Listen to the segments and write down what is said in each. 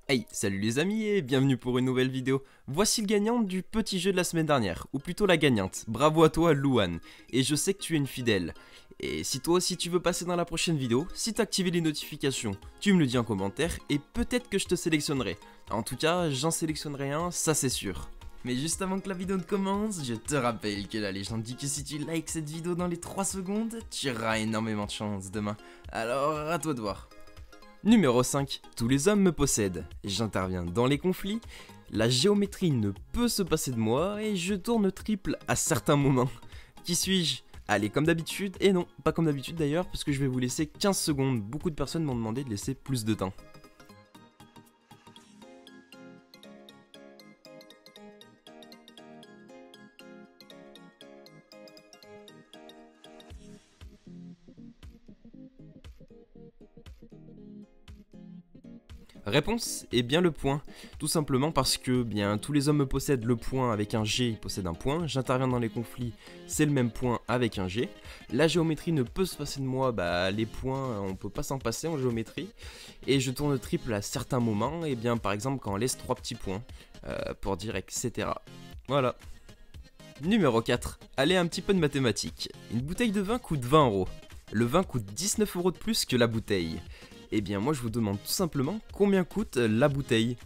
Hey, salut les amis et bienvenue pour une nouvelle vidéo. Voici le gagnant du petit jeu de la semaine dernière, ou plutôt la gagnante. Bravo à toi Louane, et je sais que tu es une fidèle. Et si toi aussi tu veux passer dans la prochaine vidéo, si t'as activé les notifications, tu me le dis en commentaire et peut-être que je te sélectionnerai. En tout cas, j'en sélectionnerai un, ça c'est sûr. Mais juste avant que la vidéo ne commence, je te rappelle que la légende dit que si tu likes cette vidéo dans les 3 secondes, tu auras énormément de chance demain. Alors à toi de voir. Numéro 5. Tous les hommes me possèdent. J'interviens dans les conflits. La géométrie ne peut se passer de moi et je tourne triple à certains moments. Qui suis-je? Allez, comme d'habitude, et non, pas comme d'habitude d'ailleurs, parce que je vais vous laisser 15 secondes. Beaucoup de personnes m'ont demandé de laisser plus de temps. Réponse est bien le point, tout simplement parce que bien tous les hommes me possèdent le point avec un G, ils possèdent un point, j'interviens dans les conflits, c'est le même point avec un G. La géométrie ne peut se passer de moi, bah les points on peut pas s'en passer en géométrie. Et je tourne triple à certains moments, et bien par exemple quand on laisse 3 petits points, pour dire etc. Voilà. Numéro 4. Allez, un petit peu de mathématiques. Une bouteille de vin coûte 20 euros. Le vin coûte 19 euros de plus que la bouteille. Eh bien moi je vous demande tout simplement combien coûte la bouteille.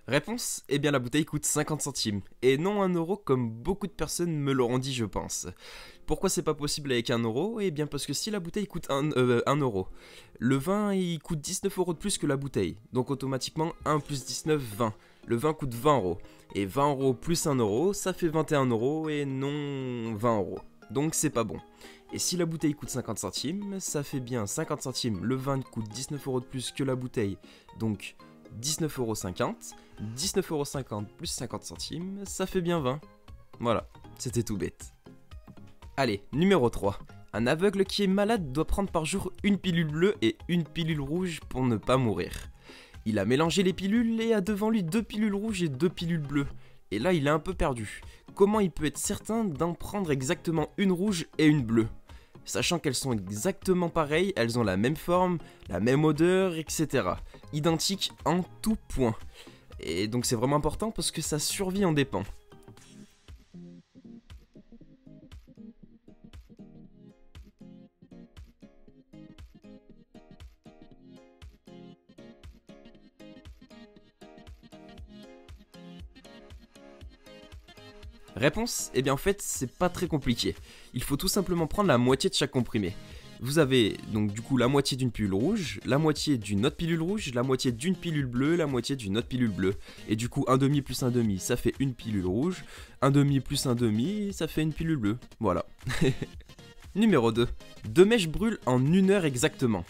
Réponse? Eh bien la bouteille coûte 50 centimes, et non 1 euro comme beaucoup de personnes me l'auront dit je pense. Pourquoi c'est pas possible avec 1 euro? Eh bien parce que si la bouteille coûte 1 euro, le vin il coûte 19 euros de plus que la bouteille, donc automatiquement 1 plus 19, 20. Le vin coûte 20 euros, et 20 euros plus 1 euro, ça fait 21 euros et non 20 euros. Donc c'est pas bon. Et si la bouteille coûte 50 centimes, ça fait bien 50 centimes, le vin coûte 19 euros de plus que la bouteille, donc 19,50 €, 19,50 € plus 50 centimes, ça fait bien 20. Voilà, c'était tout bête. Allez, numéro 3. Un aveugle qui est malade doit prendre par jour une pilule bleue et une pilule rouge pour ne pas mourir. Il a mélangé les pilules et a devant lui 2 pilules rouges et 2 pilules bleues. Et là, il est un peu perdu. Comment il peut être certain d'en prendre exactement une rouge et une bleue? Sachant qu'elles sont exactement pareilles, elles ont la même forme, la même odeur, etc. Identiques en tout point. Et donc c'est vraiment important parce que sa survie en dépend. Réponse? Eh bien en fait c'est pas très compliqué. Il faut tout simplement prendre la moitié de chaque comprimé. Vous avez donc du coup la moitié d'une pilule rouge, la moitié d'une autre pilule rouge, la moitié d'une pilule bleue, la moitié d'une autre pilule bleue. Et du coup un demi plus un demi ça fait une pilule rouge, un demi plus un demi ça fait une pilule bleue. Voilà. Numéro 2. Deux mèches brûlent en 1 heure exactement.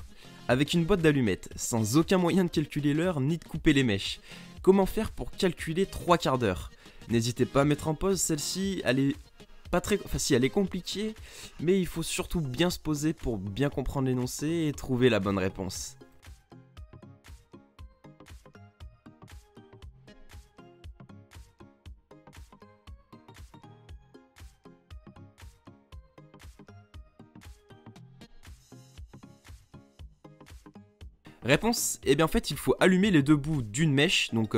Avec une boîte d'allumettes, sans aucun moyen de calculer l'heure ni de couper les mèches. Comment faire pour calculer 3 quarts d'heure? N'hésitez pas à mettre en pause, celle-ci, elle est pas très... Enfin si, elle est compliquée, mais il faut surtout bien se poser pour bien comprendre l'énoncé et trouver la bonne réponse. Réponse? Eh bien en fait il faut allumer les deux bouts d'une mèche, donc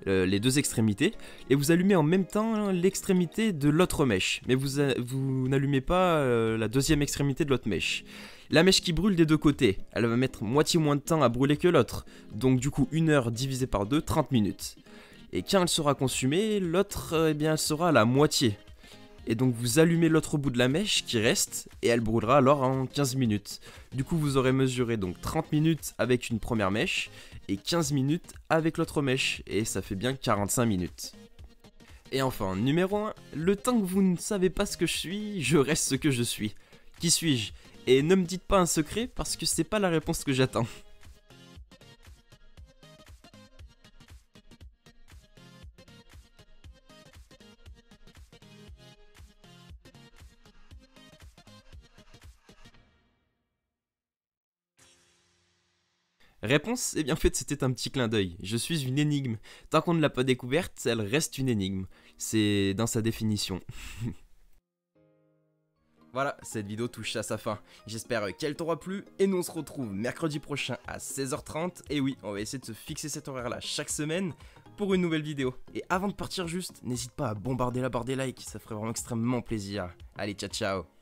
les deux extrémités, et vous allumez en même temps l'extrémité de l'autre mèche, mais vous n'allumez pas la deuxième extrémité de l'autre mèche. La mèche qui brûle des deux côtés, elle va mettre moitié moins de temps à brûler que l'autre, donc du coup 1 heure divisé par 2, 30 minutes. Et quand elle sera consumée, l'autre eh bien elle sera à la moitié. Et donc vous allumez l'autre bout de la mèche qui reste et elle brûlera alors en 15 minutes. Du coup vous aurez mesuré donc 30 minutes avec une première mèche et 15 minutes avec l'autre mèche et ça fait bien 45 minutes. Et enfin, numéro 1, le temps que vous ne savez pas ce que je reste ce que je suis. Qui suis-je? Et ne me dites pas un secret parce que c'est pas la réponse que j'attends. Réponse? Eh bien en fait c'était un petit clin d'œil. Je suis une énigme. Tant qu'on ne l'a pas découverte, elle reste une énigme. C'est dans sa définition. Voilà, cette vidéo touche à sa fin. J'espère qu'elle t'aura plu et nous on se retrouve mercredi prochain à 16h30. Et oui, on va essayer de se fixer cet horaire là chaque semaine pour une nouvelle vidéo. Et avant de partir juste, n'hésite pas à bombarder la barre des likes, ça ferait vraiment extrêmement plaisir. Allez, ciao ciao.